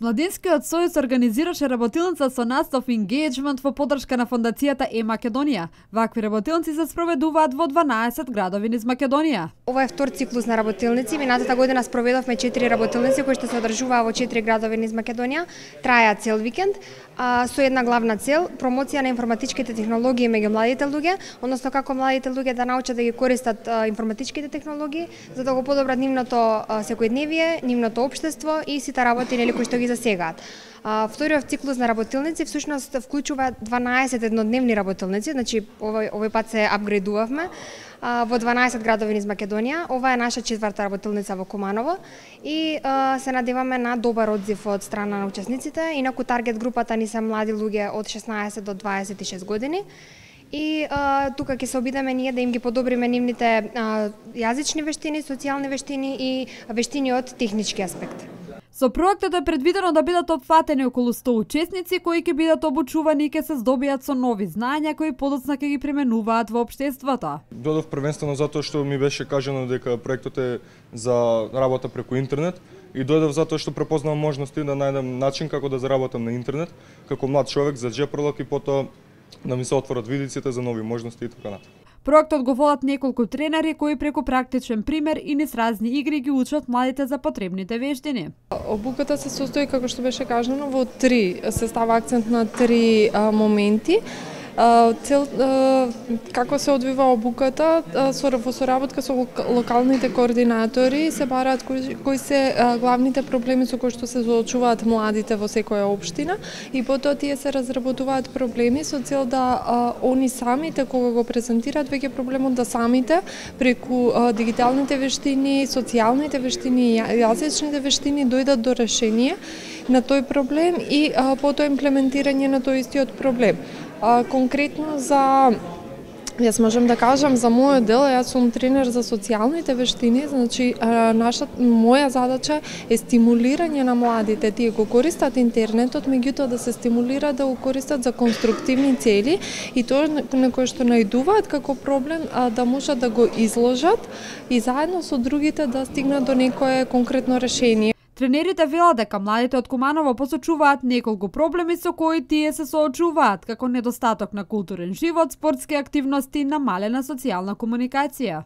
Младинскиот сојуз организираше работилница со настав Engagement во поддршка на фондацијата Македонија. Вакви работилници се спроведуваат во 12 градови низ Македонија. Ова е втор циклус на работилници. Минатата година спроведовме 4 работилници кои што се одржуваа во 4 градови низ Македонија. Траја цел викенд, со една главна цел промоција на информатичките технологии меѓу младите луѓе, односно како младите луѓе да научат да ги користат информатичките технологии за да го подобрат нивното секојдневие, нивното општество и сите работи кои што ги засегаат. Вториот циклус на работилници всушност вклучува 12 еднодневни работилници, значи овој пат се апгрейдувавме во 12 градови низ Македонија. Ова е наша четврта работилница во Куманово и се надеваме на добар одзив од страна на учесниците. Инаку таргет групата ни се млади луѓе од 16 до 26 години. И тука ќе се обидеме ние да им ги подобриме нивните јазични вештини, социјални вештини и вештини од технички аспект. Со проектот е предвидено да бидат опфатени околу 100 учесници кои ќе бидат обучувани и ќе се здобијат со нови знаења кои подоцна ќе ги применуваат во општеството. Додов првенствено затоа што ми беше кажано дека проектот е за работа преку интернет и дојдов затоа што препознав можности да најдам начин како да заработам на интернет како млад човек за джепролог и потоа да ми се отворат видиците за нови можности и така натаму. Проектот го водат неколку тренери кои преку практичен пример и низ разни игри ги учат младите за потребните вештини. Обуката се состои, како што беше кажано, во се става акцент на 3 моменти. Како се одвива обуката, во соработка со локалните координатори се бараат кои се главните проблеми со кои што се соочуваат младите во секоја општина и потоа тие се разработуваат проблеми со цел да они самите кога го презентираат веќе проблемот да самите преку дигиталните вештини, социјалните вештини и јазичните вештини дојдат до решение на тој проблем и потоа имплементирање на тој истиот проблем. Конкретно јас можам да кажам за мојот дел, јас сум тренер за социјалните вештини, значи моја задача е стимулирање на младите, тие го користат интернетот, меѓутоа да се стимулира да го користат за конструктивни цели и тоа на кое што најдуваат како проблем да можат да го изложат и заедно со другите да стигнат до некое конкретно решение. Тренерите велат дека младите од Куманово посочуваат неколку проблеми со кои тие се соочуваат, како недостаток на културен живот, спортски активности и намалена социјална комуникација.